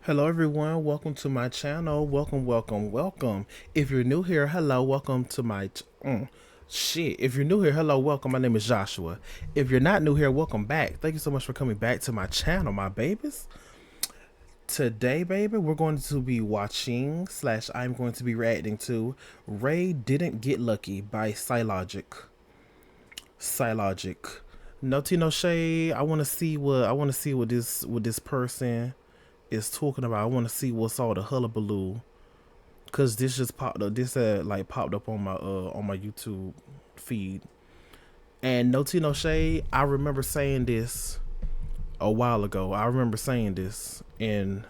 Hello everyone, welcome to my channel. Welcome. If you're new here, hello, welcome to my If you're new here, hello, welcome. My name is Joshua. If you're not new here, welcome back. Thank you so much for coming back to my channel, my babies. Today, baby, we're going to be watching / I'm going to be reacting to Ray Didn't Get Lucky by Psylogic. No tea, no shade. I want to see what this person is talking about. I want to see what's all the hullabaloo, cause this just popped up. This like popped up on my YouTube feed. And no tea, no shade. I remember saying this a while ago. I remember saying this in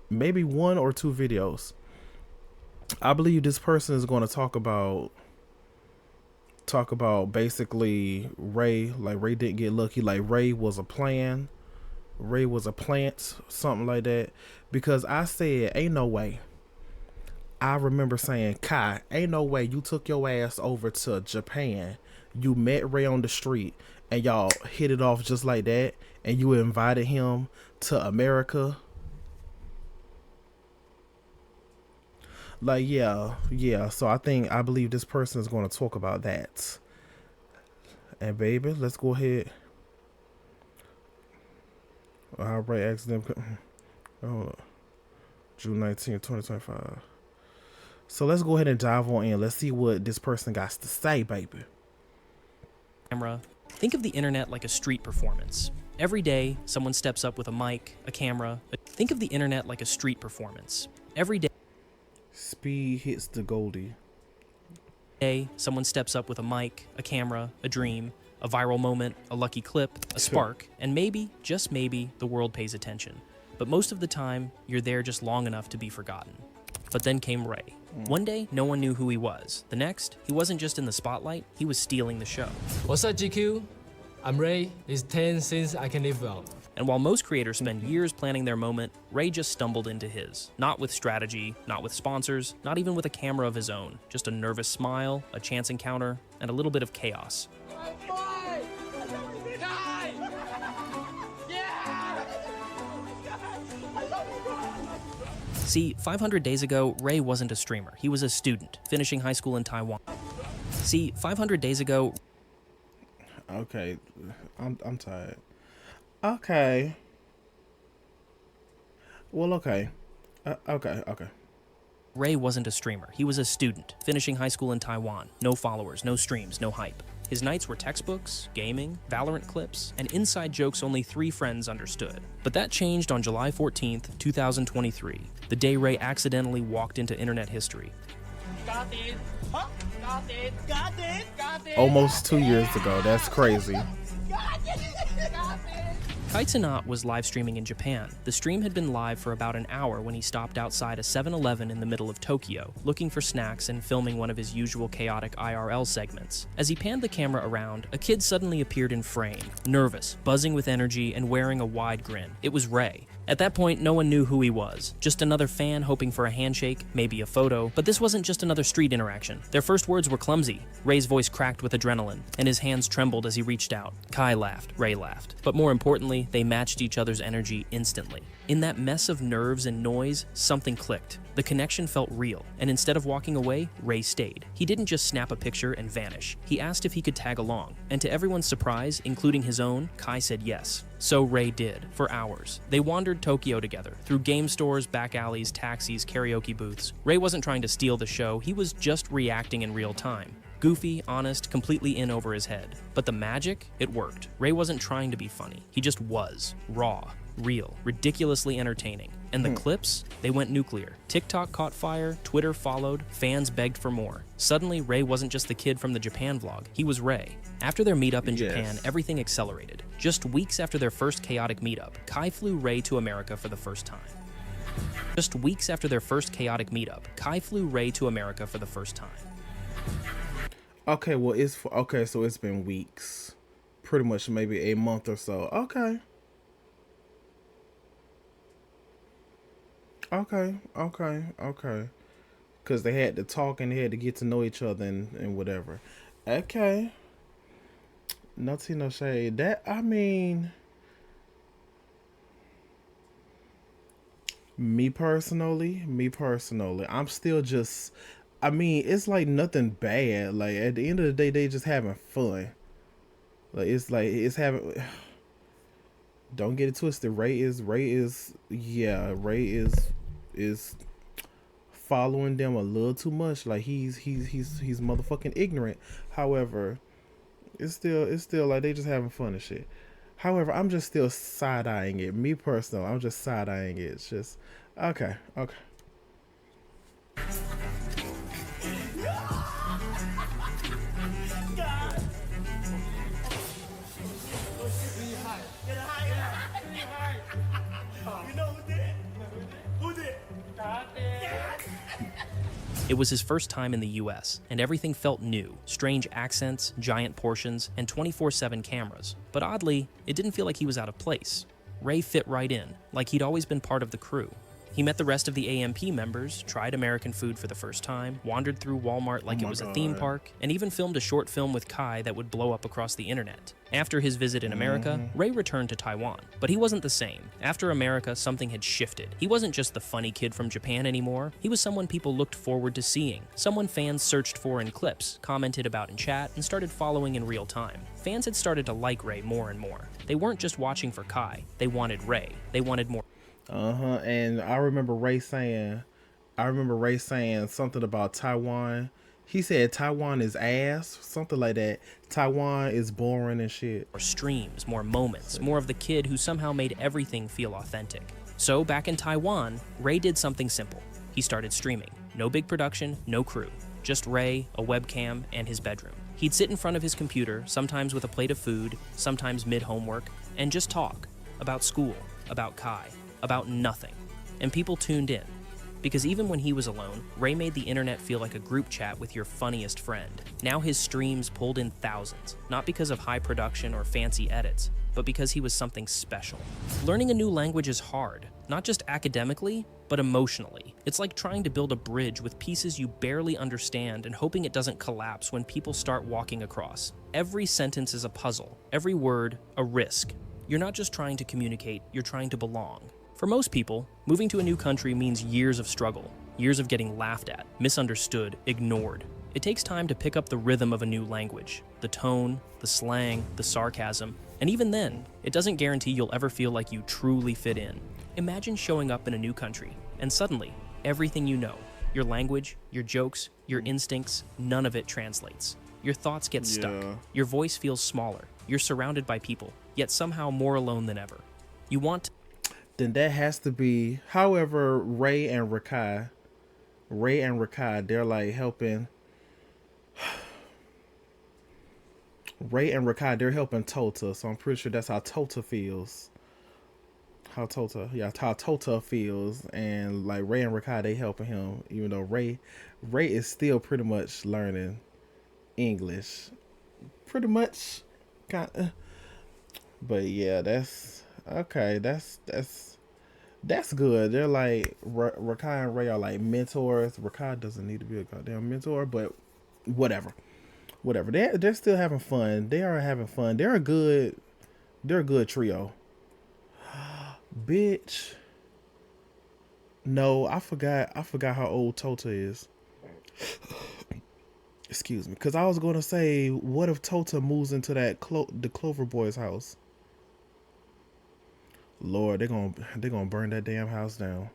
maybe one or two videos. I believe this person is going to talk about basically Ray. Like Ray didn't get lucky. Like Ray was a plan. Ray was a plant, something like that. Because I said, ain't no way. I remember saying, Kai, ain't no way you took your ass over to Japan. You met Ray on the street and y'all hit it off just like that. And you invited him to America. Like, yeah. So I believe this person is going to talk about that. And baby, let's go ahead. Ray accident. Oh, June 19th, 2025. So let's go ahead and dive on in. Let's see what this person got to say, baby. Camera. Think of the internet like a street performance. Every day, someone steps up with a mic, a camera. Think of the internet like a street performance. Every Speed hits the Goldie. day, someone steps up with a mic, a camera, a dream, a viral moment, a lucky clip, a spark, and maybe, just maybe, the world pays attention. But most of the time, you're there just long enough to be forgotten. But then came Ray. One day, no one knew who he was. The next, he wasn't just in the spotlight, he was stealing the show. What's up, GQ? I'm Ray. It's 10 since I can live well. And while most creators spend years planning their moment, Ray just stumbled into his. Not with strategy, not with sponsors, not even with a camera of his own. Just a nervous smile, a chance encounter, and a little bit of chaos. See, 500 days ago, Ray wasn't a streamer. He was a student, finishing high school in Taiwan. See, 500 days ago... Okay, I'm tired. Okay. Well, okay. Okay. Ray wasn't a streamer. He was a student, finishing high school in Taiwan. No followers, no streams, no hype. His nights were textbooks, gaming, Valorant clips, and inside jokes only 3 friends understood. But that changed on July 14th, 2023, the day Ray accidentally walked into internet history. Almost 2 years ago. That's crazy. Kaitsuna was live streaming in Japan. The stream had been live for about an hour when he stopped outside a 7-Eleven in the middle of Tokyo, looking for snacks and filming one of his usual chaotic IRL segments. As he panned the camera around, a kid suddenly appeared in frame, nervous, buzzing with energy, and wearing a wide grin. It was Ray. At that point, no one knew who he was. Just another fan hoping for a handshake, maybe a photo. But this wasn't just another street interaction. Their first words were clumsy. Ray's voice cracked with adrenaline, and his hands trembled as he reached out. Kai laughed. Ray laughed. But more importantly, they matched each other's energy instantly. In that mess of nerves and noise, something clicked. The connection felt real, and instead of walking away, Ray stayed. He didn't just snap a picture and vanish. He asked if he could tag along, and to everyone's surprise, including his own, Kai said yes. So Ray did, for hours. They wandered Tokyo together, through game stores, back alleys, taxis, karaoke booths. Ray wasn't trying to steal the show, he was just reacting in real time. Goofy, honest, completely in over his head. But the magic? It worked. Ray wasn't trying to be funny. He just was. Raw. Real. Ridiculously entertaining. And the clips? They went nuclear. TikTok caught fire, Twitter followed, fans begged for more. Suddenly, Ray wasn't just the kid from the Japan vlog. He was Ray. After their meetup in Japan, everything accelerated. Just weeks after their first chaotic meetup, Kai flew Ray to America for the first time. Just weeks after their first chaotic meetup, Kai flew Ray to America for the first time. Okay, well, so it's been weeks. Pretty much maybe a month or so. Okay. Because they had to talk and they had to get to know each other and whatever. Okay. No tea, no shade. That, I mean... Me personally, I'm still just. I mean, it's like nothing bad. Like at the end of the day, they just having fun. Like it's having. Don't get it twisted. Ray is following them a little too much. Like he's motherfucking ignorant. However, it's still like they just having fun and shit. However, I'm just still side eyeing it. Me personally, I'm just side eyeing it. It's just okay, okay. It was his first time in the US, and everything felt new. Strange accents, giant portions, and 24/7 cameras. But oddly, it didn't feel like he was out of place. Ray fit right in, like he'd always been part of the crew. He met the rest of the AMP members, tried American food for the first time, wandered through Walmart like it was a theme park, and even filmed a short film with Kai that would blow up across the internet. After his visit in America, Ray returned to Taiwan. But he wasn't the same. After America, something had shifted. He wasn't just the funny kid from Japan anymore. He was someone people looked forward to seeing. Someone fans searched for in clips, commented about in chat, and started following in real time. Fans had started to like Ray more and more. They weren't just watching for Kai. They wanted Ray. They wanted more. And I remember Ray saying something about Taiwan. He said Taiwan is ass, something like that. Taiwan is boring and shit. More streams, more moments, more of the kid who somehow made everything feel authentic. So back in Taiwan, Ray did something simple. He started streaming. No big production, no crew. Just Ray, a webcam, and his bedroom. He'd sit in front of his computer, sometimes with a plate of food, sometimes mid-homework, and just talk about school, about Kai, about nothing. And people tuned in. Because even when he was alone, Ray made the internet feel like a group chat with your funniest friend. Now his streams pulled in thousands, not because of high production or fancy edits, but because he was something special. Learning a new language is hard, not just academically, but emotionally. It's like trying to build a bridge with pieces you barely understand and hoping it doesn't collapse when people start walking across. Every sentence is a puzzle, every word a risk. You're not just trying to communicate, you're trying to belong. For most people, moving to a new country means years of struggle, years of getting laughed at, misunderstood, ignored. It takes time to pick up the rhythm of a new language, the tone, the slang, the sarcasm, and even then, it doesn't guarantee you'll ever feel like you truly fit in. Imagine showing up in a new country, and suddenly, everything you know, your language, your jokes, your instincts, none of it translates. Your thoughts get stuck, your voice feels smaller, you're surrounded by people, yet somehow more alone than ever. You want Then that has to be. However, Ray and Rakai, they're like helping. Ray and Rakai, they're helping Tota, so I'm pretty sure that's how Tota feels. How Tota feels, and like Ray and Rakai, they helping him, even though Ray is still pretty much learning English, pretty much, kind of. But yeah, that's okay. That's good. They're like Rakai and Ray are like mentors. Rakai doesn't need to be a goddamn mentor, but whatever. They're still having fun. They are having fun. They're a good trio. Bitch. No, I forgot how old Tota is. Excuse me, because I was gonna say, what if Tota moves into that the Clover Boys house? Lord, they're gonna burn that damn house down.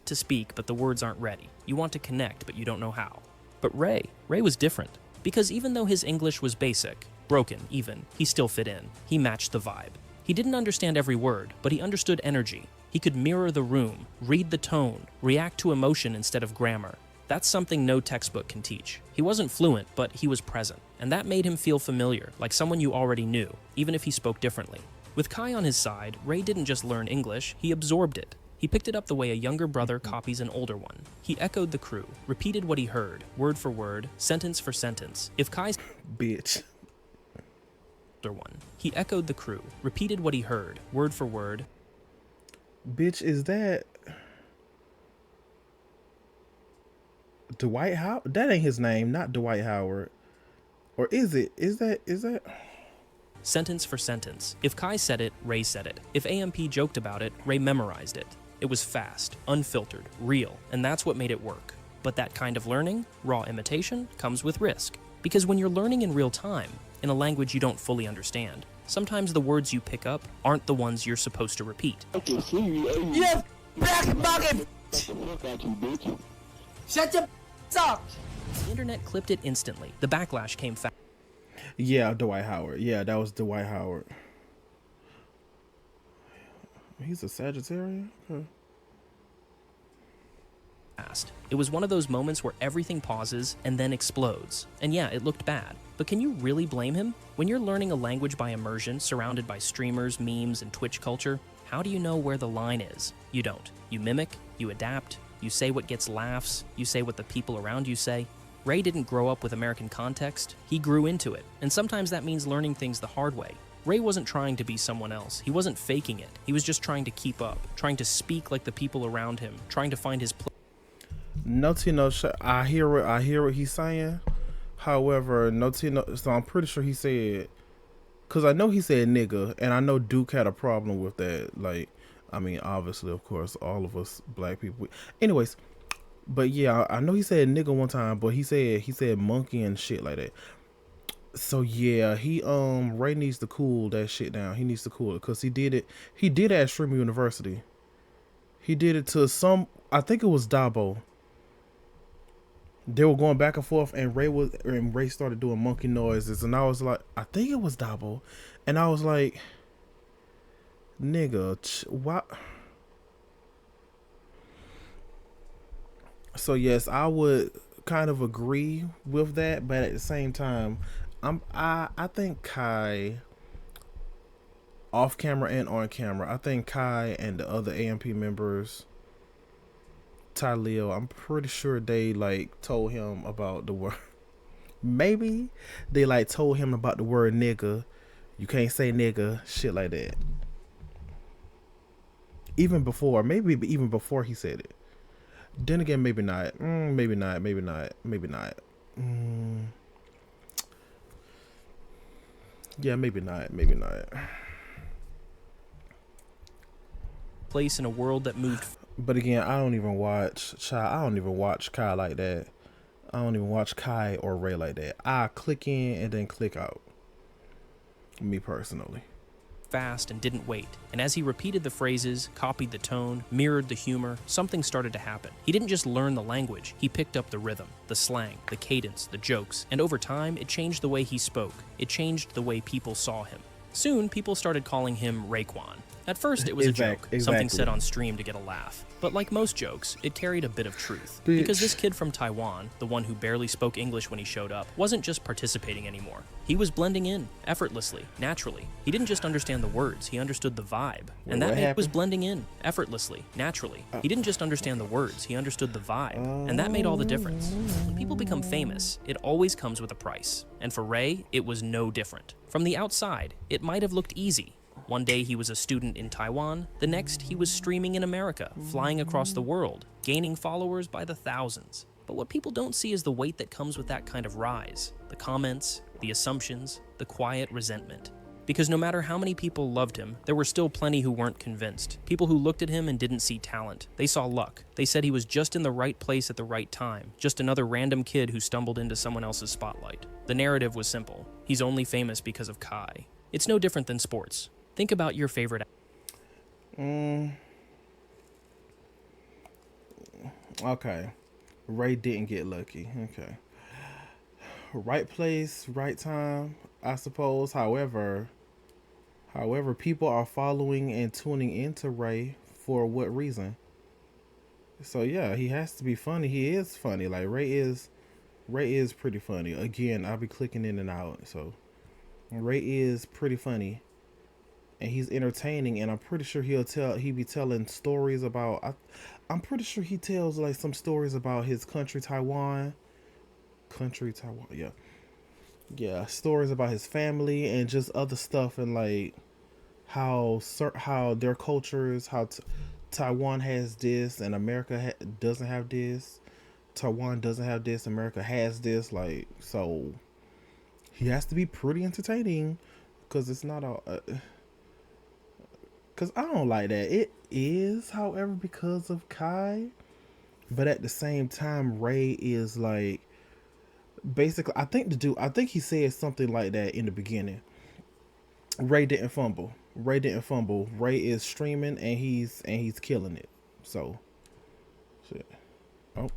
to speak, but the words aren't ready. You want to connect, but you don't know how. But Ray was different. Because even though his English was basic, broken even, he still fit in. He matched the vibe. He didn't understand every word, but he understood energy. He could mirror the room, read the tone, react to emotion instead of grammar. That's something no textbook can teach. He wasn't fluent, but he was present, and that made him feel familiar, like someone you already knew, even if he spoke differently. With Kai on his side, Ray didn't just learn English, he absorbed it. He picked it up the way a younger brother copies an older one. He echoed the crew, repeated what he heard, word for word, sentence for sentence. If Kai's Bitch. older one, he echoed the crew, repeated what he heard, word for word. Bitch, is that Dwight Howard? That ain't his name, not Dwight Howard. Or is it? Is that? Sentence for sentence. If Kai said it, Ray said it. If AMP joked about it, Ray memorized it. It was fast, unfiltered, real, and that's what made it work. But that kind of learning, raw imitation, comes with risk. Because when you're learning in real time, in a language you don't fully understand, sometimes the words you pick up aren't the ones you're supposed to repeat. You black bucket! Shut your up! The internet clipped it instantly. The backlash came fast. Yeah, Dwight Howard. Yeah, that was Dwight Howard. He's a Sagittarius? Okay. It was one of those moments where everything pauses and then explodes. And yeah, it looked bad. But can you really blame him? When you're learning a language by immersion, surrounded by streamers, memes, and Twitch culture, how do you know where the line is? You don't. You mimic, you adapt, you say what gets laughs, you say what the people around you say. Ray didn't grow up with American context, he grew into it. And sometimes that means learning things the hard way. Ray wasn't trying to be someone else. He wasn't faking it. He was just trying to keep up, trying to speak like the people around him, trying to find his place. I hear what he's saying. However, so I'm pretty sure he said, because I know he said nigga, and I know Duke had a problem with that. Like, I mean, obviously, of course, all of us black people. Anyways, but yeah, I know he said nigga one time, but he said monkey and shit like that. So yeah, Ray needs to cool that shit down. He needs to cool it because he did it at Streamer University. He did it to I think it was Dabo. They were going back and forth, and Ray started doing monkey noises, and I was like, I think it was Dabo, and I was like, nigga, what? So yes, I would kind of agree with that, but at the same time, I think Kai, off camera and on camera, I think Kai and the other AMP members, Leo, I'm pretty sure they like told him about the word. Maybe they like told him about the word nigga. You can't say nigga, shit like that. Even before he said it. Then again, maybe not. Maybe not. Yeah, maybe not. Place in a world that moved. But again, I don't even watch Kai like that. I don't even watch Kai or Ray like that. I click in and then click out. Me personally. Fast and didn't wait. And as he repeated the phrases, copied the tone, mirrored the humor, something started to happen. He didn't just learn the language, he picked up the rhythm, the slang, the cadence, the jokes, and over time, it changed the way he spoke. It changed the way people saw him. Soon, people started calling him Raekwon. At first, it was a joke, something said on stream to get a laugh. But like most jokes, it carried a bit of truth. Because this kid from Taiwan, the one who barely spoke English when he showed up, wasn't just participating anymore. He was blending in, effortlessly, naturally. He didn't just understand the words, he understood the vibe. And that was blending in, effortlessly, naturally. He didn't just understand the words, he understood the vibe. And that made all the difference. When people become famous, it always comes with a price. And for Ray, it was no different. From the outside, it might have looked easy. One day he was a student in Taiwan, the next he was streaming in America, flying across the world, gaining followers by the thousands. But what people don't see is the weight that comes with that kind of rise. The comments, the assumptions, the quiet resentment. Because no matter how many people loved him, there were still plenty who weren't convinced. People who looked at him and didn't see talent. They saw luck. They said he was just in the right place at the right time, just another random kid who stumbled into someone else's spotlight. The narrative was simple. He's only famous because of Kai. It's no different than sports. Think about your favorite. Okay. Ray didn't get lucky. Okay. Right place, right time, I suppose. However, people are following and tuning into Ray for what reason? So yeah, he has to be funny. He is funny. Like Ray is pretty funny. Again, I'll be clicking in and out. So Ray is pretty funny. And he's entertaining, and I'm pretty sure he be telling stories about. I'm pretty sure he tells like some stories about his country, Taiwan. Yeah, stories about his family and just other stuff, and like how their cultures, how Taiwan has this and America doesn't have this. Taiwan doesn't have this, America has this. Like, so he has to be pretty entertaining, because it's not a. Cause I don't like that. It is, however, because of Kai, but at the same time, Ray is like basically. I think he said something like that in the beginning. Ray didn't fumble. Ray didn't fumble. Ray is streaming and he's killing it. So, shit. Oh,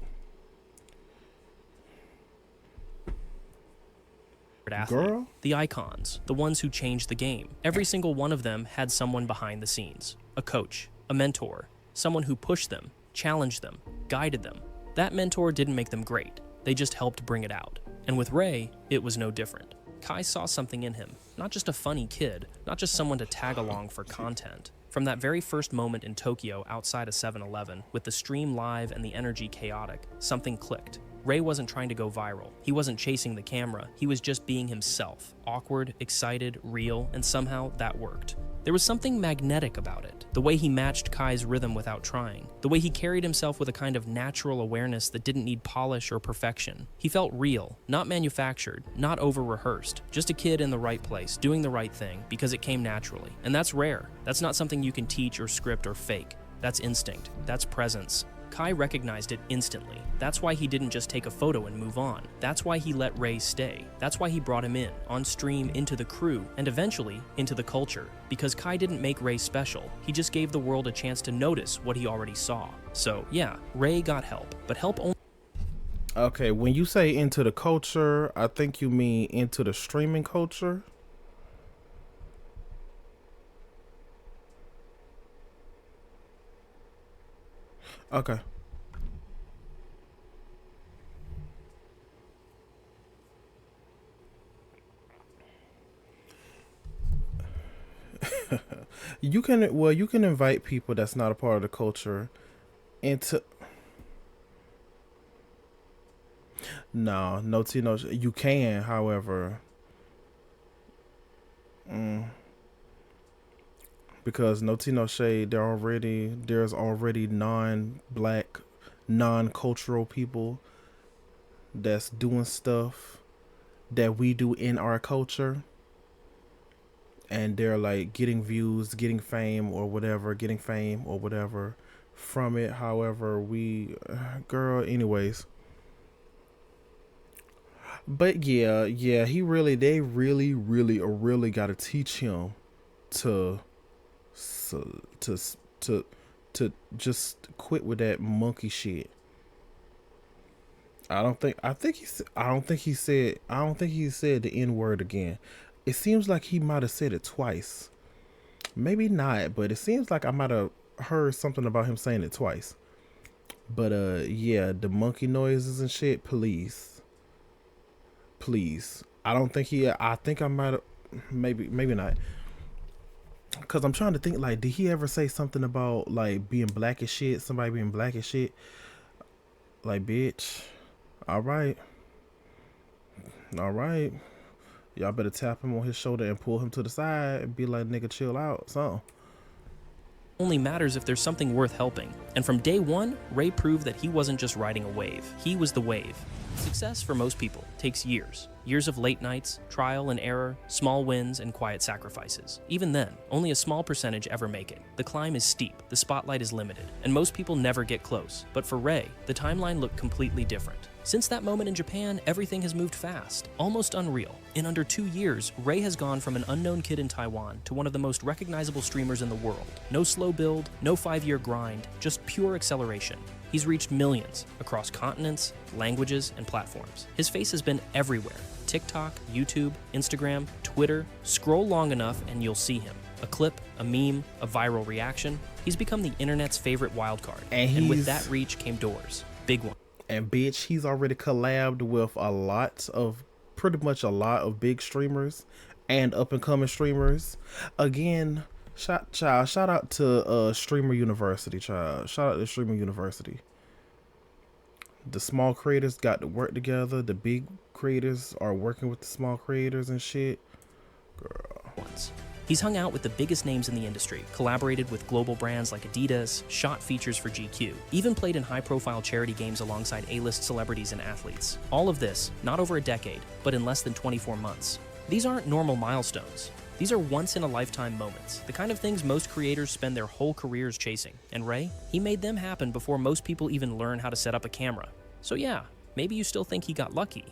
athlete. girl. The icons, the ones who changed the game. Every single one of them had someone behind the scenes. A coach, a mentor, someone who pushed them, challenged them, guided them. That mentor didn't make them great. They just helped bring it out. And with Ray, it was no different. Kai saw something in him. Not just a funny kid, not just someone to tag along for content. From that very first moment in Tokyo outside a 7-Eleven, with the stream live and the energy chaotic, something clicked. Ray wasn't trying to go viral. He wasn't chasing the camera. He was just being himself. Awkward, excited, real, and somehow that worked. There was something magnetic about it. The way he matched Kai's rhythm without trying. The way he carried himself with a kind of natural awareness that didn't need polish or perfection. He felt real, not manufactured, not over-rehearsed. Just a kid in the right place, doing the right thing, because it came naturally. And that's rare. That's not something you can teach or script or fake. That's instinct. That's presence. Kai recognized it instantly. That's why he didn't just take a photo and move on. That's why he let Ray stay. That's why he brought him in, on stream, into the crew, and eventually into the culture. Because Kai didn't make Ray special. He just gave the world a chance to notice what he already saw. So yeah, Ray got help, but help only. Okay, when you say into the culture, I think you mean into the streaming culture. Okay. You can invite people that's not a part of the culture into. No, Tino. You can, however, because no Tino Shade, there's already non-black, non-cultural people that's doing stuff that we do in our culture, and they're like getting views, getting fame or whatever from it. However, girl, anyways. But yeah, they really got to teach him to to just quit with that monkey shit. I don't think he said the N-word again. It seems like he might have said it twice. Maybe not, but it seems like I might have heard something about him saying it twice. But yeah, the monkey noises and shit, please. I think I might have, maybe not. Cause I'm trying to think, like, did he ever say something about like being black as shit? Somebody being black as shit? Like, bitch. All right. Y'all better tap him on his shoulder and pull him to the side and be like, nigga, chill out. So. Only matters if there's something worth helping. And from day one, Ray proved that he wasn't just riding a wave. He was the wave. Success for most people takes years. Years of late nights, trial and error, small wins, and quiet sacrifices. Even then, only a small percentage ever make it. The climb is steep, the spotlight is limited, and most people never get close. But for Ray, the timeline looked completely different. Since that moment in Japan, everything has moved fast, almost unreal. In under 2 years, Ray has gone from an unknown kid in Taiwan to one of the most recognizable streamers in the world. No slow build, no 5-year grind, just pure acceleration. He's reached millions across continents, languages, and platforms. His face has been everywhere. TikTok, YouTube, Instagram, Twitter. Scroll long enough and you'll see him. A clip, a meme, a viral reaction. He's become the internet's favorite wildcard. And with that reach came doors. Big one. And bitch, he's already collabed with pretty much a lot of big streamers and up and coming streamers. Again, shout out to Streamer University, child. Shout out to Streamer University. The small creators got to work together. The big creators are working with the small creators and shit. Girl. He's hung out with the biggest names in the industry, collaborated with global brands like Adidas, shot features for GQ, even played in high-profile charity games alongside A-list celebrities and athletes. All of this, not over a decade, but in less than 24 months. These aren't normal milestones. These are once-in-a-lifetime moments, the kind of things most creators spend their whole careers chasing, and Ray, he made them happen before most people even learn how to set up a camera. So yeah, maybe you still think he got lucky,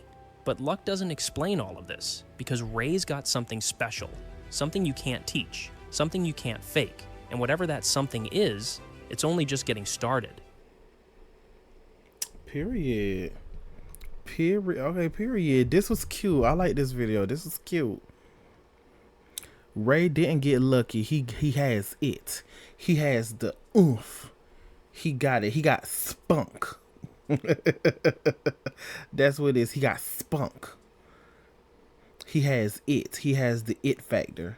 but luck doesn't explain all of this, because Ray's got something special, something you can't teach, something you can't fake, and whatever that something is, it's only just getting started. Period. Okay, period. This was cute. I like this video. This is cute. Ray didn't get lucky. He has it. He has the oomph. He got it. He got spunk. That's what it is. He got spunk. He has it. He has the it factor.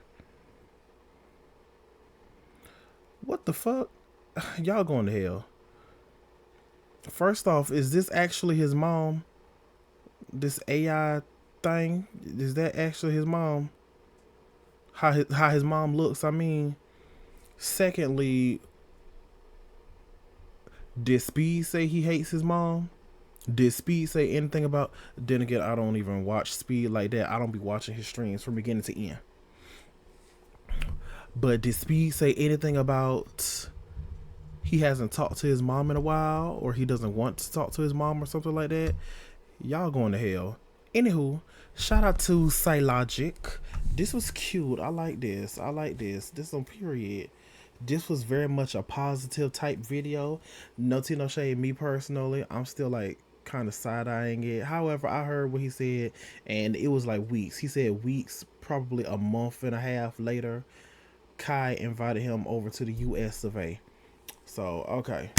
What the fuck? Y'all going to hell. First off, is this actually his mom? This AI thing? Is that actually his mom? How his mom looks, I mean. Secondly, did Speed say he hates his mom? Did Speed say anything about... Then again, I don't even watch Speed like that. I don't be watching his streams from beginning to end. But did Speed say anything about he hasn't talked to his mom in a while, or he doesn't want to talk to his mom or something like that? Y'all going to hell. Anywho, shout out to Psylogic. This was cute. I like this. I like this. This on period. This was very much a positive type video. No tea, no shade. Me personally, I'm still like kind of side-eyeing it. However, I heard what he said, and it was like weeks. He said weeks, probably a month and a half later, Kai invited him over to the US of A. So, okay.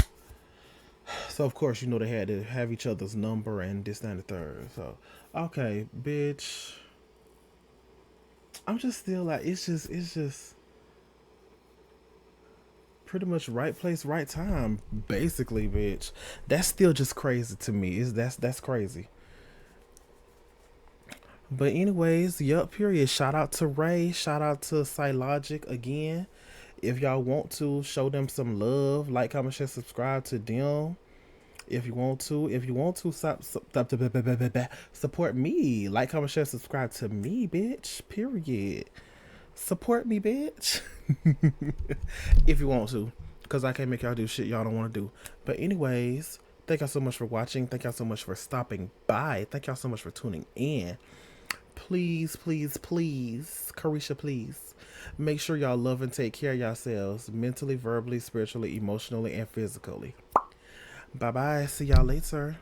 So, of course, you know they had to have each other's number and this, that, and the third. So, okay, bitch. I'm just still like, it's just pretty much right place, right time, basically, bitch. That's still just crazy to me. That's crazy. But anyways, yup, period. Shout out to Ray. Shout out to Psylogic again. If y'all want to, show them some love. Like, comment, share, subscribe to them. If you want to, support me. Like, comment, share, subscribe to me, bitch. Period. Support me, bitch. If you want to, because I can't make y'all do shit y'all don't want to do. But anyways, thank y'all so much for watching. Thank y'all so much for stopping by. Thank y'all so much for tuning in. Please, please, please, Carisha, please make sure y'all love and take care of yourselves mentally, verbally, spiritually, emotionally, and physically. Bye bye. See y'all later.